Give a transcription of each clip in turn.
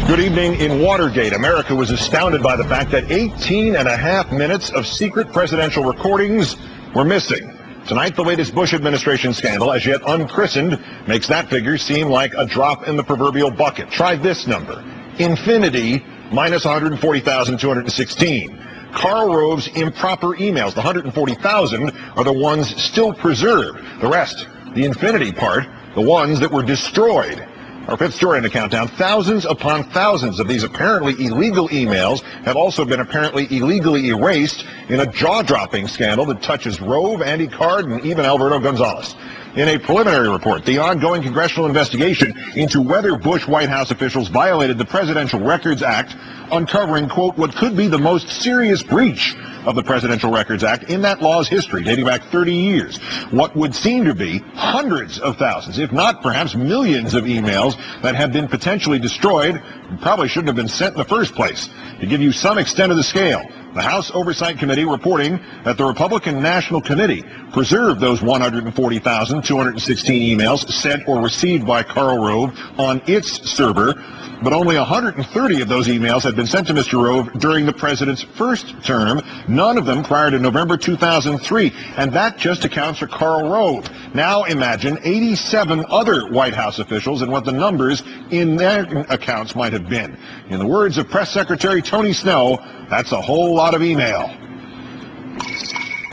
Good evening. In Watergate, America was astounded by the fact that 18.5 minutes of secret presidential recordings were missing. Tonight, the latest Bush administration scandal, as yet unchristened, makes that figure seem like a drop in the proverbial bucket. Try this number. Infinity minus 140,216. Karl Rove's improper emails, the 140,000, are the ones still preserved. The rest, the infinity part, the ones that were destroyed. Our fifth story in the countdown, thousands upon thousands of these apparently illegal emails have also been apparently illegally erased in a jaw-dropping scandal that touches Rove, Andy Card, and even Alberto Gonzales. In a preliminary report, the ongoing congressional investigation into whether Bush White House officials violated the Presidential Records Act, uncovering, quote, what could be the most serious breach of the Presidential Records Act in that law's history, dating back 30 years. What would seem to be hundreds of thousands, if not perhaps millions of emails that have been potentially destroyed and probably shouldn't have been sent in the first place. To give you some extent of the scale, the House Oversight Committee reporting that the Republican National Committee preserved those 140,216 emails sent or received by Karl Rove on its server, but only 130 of those emails had been sent to Mr. Rove during the president's first term, none of them prior to November 2003, and that just accounts for Karl Rove. Now imagine 87 other White House officials and what the numbers in their accounts might have been. In the words of Press Secretary Tony Snow, that's a whole lot of email.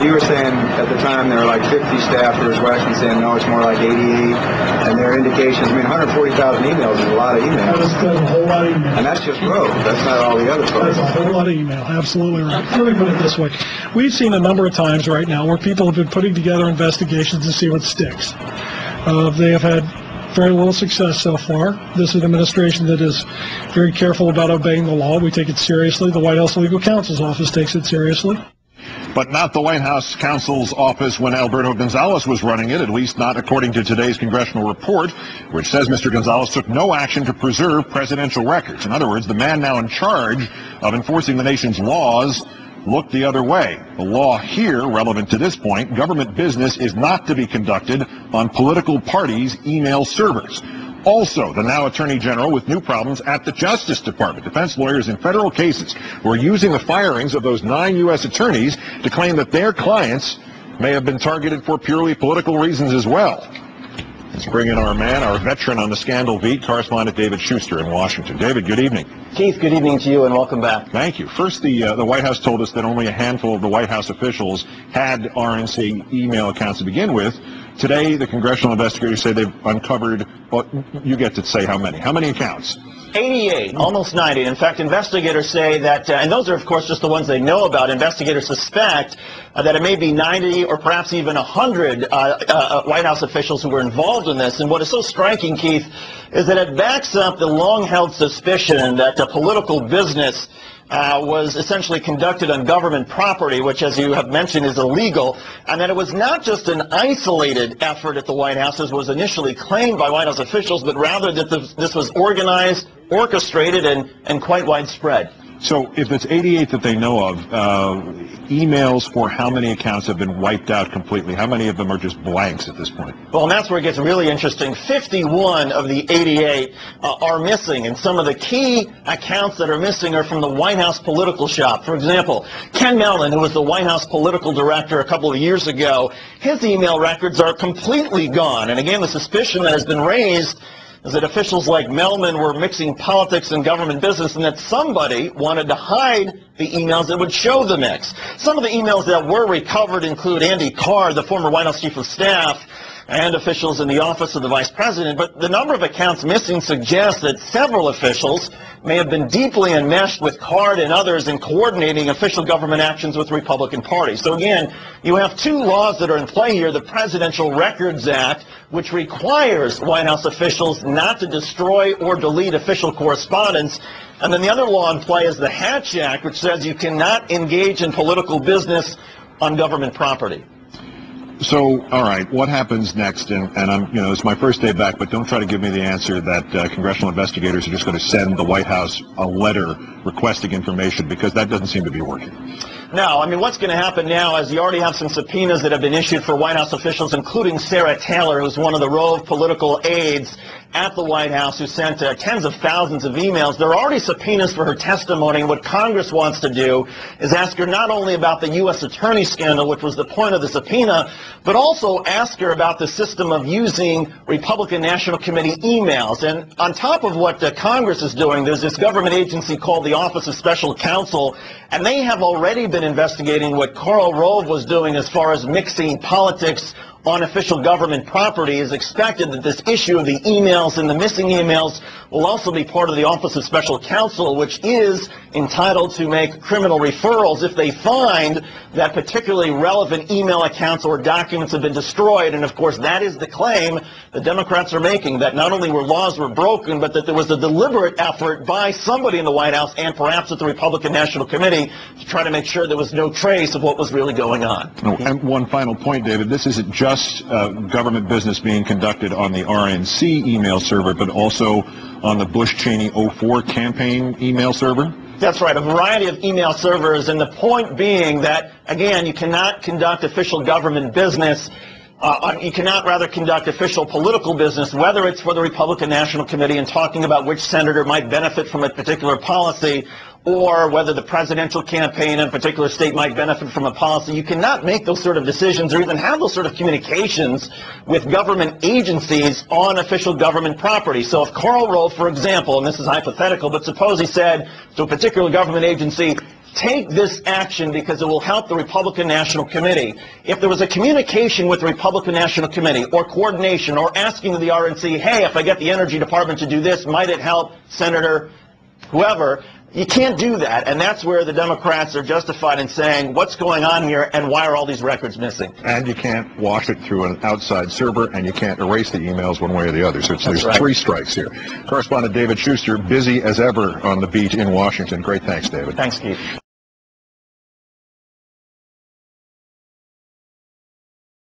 You were saying at the time there were like 50 staffers. We're actually saying no, it's more like 88. And there are indications. I mean, 140,000 emails is a lot of emails. That's a whole lot of emails. And that's just Rove. That's not all the other folks. That's a whole lot of email. Absolutely right. Let me put it this way. We've seen a number of times right now where people have been putting together investigations to see what sticks. They have had very little success so far. This is an administration that is very careful about obeying the law. We take it seriously. The White House Legal Counsel's Office takes it seriously. But not the White House counsel's office when Alberto Gonzales was running it, at least not according to today's congressional report, which says Mr. Gonzales took no action to preserve presidential records. In other words, the man now in charge of enforcing the nation's laws looked the other way. The law here, relevant to this point, government business is not to be conducted on political parties' email servers. Also, the now Attorney General with new problems at the Justice Department. Defense lawyers in federal cases were using the firings of those 9 U.S. attorneys to claim that their clients may have been targeted for purely political reasons as well. Let's bring in our man, our veteran on the scandal beat, correspondent David Schuster in Washington. David, good evening. Keith, good evening to you and welcome back. Thank you. First, the White House told us that only a handful of the White House officials had RNC email accounts to begin with. Today, the congressional investigators say they've uncovered, well, you get to say how many. How many accounts? 88, almost 90. In fact, investigators say that, and those are, of course, just the ones they know about. Investigators suspect that it may be 90 or perhaps even 100 White House officials who were involved in this. And what is so striking, Keith, is that it backs up the long-held suspicion that political business was essentially conducted on government property, which, as you have mentioned, is illegal, and that it was not just an isolated effort at the White House, as was initially claimed by White House officials, but rather that this was organized, orchestrated, and quite widespread. So if it's 88 that they know of, emails for how many accounts have been wiped out completely? How many of them are just blanks at this point? Well, and that's where it gets really interesting. 51 of the 88 are missing, and some of the key accounts that are missing are from the White House political shop. For example, Ken Mellon, who was the White House political director a couple of years ago, his email records are completely gone. And again, the suspicion that has been raised is that officials like Mellon were mixing politics and government business, and that somebody wanted to hide the emails that would show the mix. Some of the emails that were recovered include Andy Card, the former White House chief of staff, and officials in the office of the vice president. But the number of accounts missing suggests that several officials may have been deeply enmeshed with Card and others in coordinating official government actions with the Republican Party. So again, you have two laws that are in play here: the Presidential Records Act, which requires White House officials not to destroy or delete official correspondence, and then the other law in play is the Hatch Act, which says you cannot engage in political business on government property. So, all right, what happens next? And I'm, it's my first day back, but don't try to give me the answer that congressional investigators are just going to send the White House a letter requesting information, because that doesn't seem to be working. No, I mean, what's going to happen now is you already have some subpoenas that have been issued for White House officials, including Sarah Taylor, who's one of the Rove political aides at the White House, who sent tens of thousands of emails. There are already subpoenas for her testimony, and what Congress wants to do is ask her not only about the U.S. attorney scandal, which was the point of the subpoena, but also ask her about the system of using Republican National Committee emails. And on top of what Congress is doing, there's this government agency called the Office of Special Counsel, and they have already been investigating what Karl Rove was doing as far as mixing politics on official government property. Is expected that this issue of the emails and the missing emails will also be part of the Office of Special Counsel, which is entitled to make criminal referrals if they find that particularly relevant email accounts or documents have been destroyed. And of course, that is the claim the Democrats are making, that not only were laws were broken, but that there was a deliberate effort by somebody in the White House and perhaps at the Republican National Committee to try to make sure there was no trace of what was really going on. Oh, and one final point, David, this isn't just government business being conducted on the RNC email server, but also on the Bush-Cheney 04 campaign email server? That's right, a variety of email servers, and the point being that, again, you cannot conduct official government business, you cannot rather conduct official political business, whether it's for the Republican National Committee and talking about which senator might benefit from a particular policy, or whether the presidential campaign in a particular state might benefit from a policy. You cannot make those sort of decisions or even have those sort of communications with government agencies on official government property. So if Karl Rove, for example, and this is hypothetical, but suppose he said to a particular government agency, take this action because it will help the Republican National Committee. If there was a communication with the Republican National Committee or coordination or asking the RNC, hey, if I get the Energy Department to do this, might it help Senator whoever? You can't do that, and that's where the Democrats are justified in saying, what's going on here, and why are all these records missing? And you can't wash it through an outside server, and you can't erase the emails one way or the other. So there's right. 3 strikes here. Correspondent David Schuster, busy as ever on the beat in Washington. Great thanks, David. Thanks, Keith.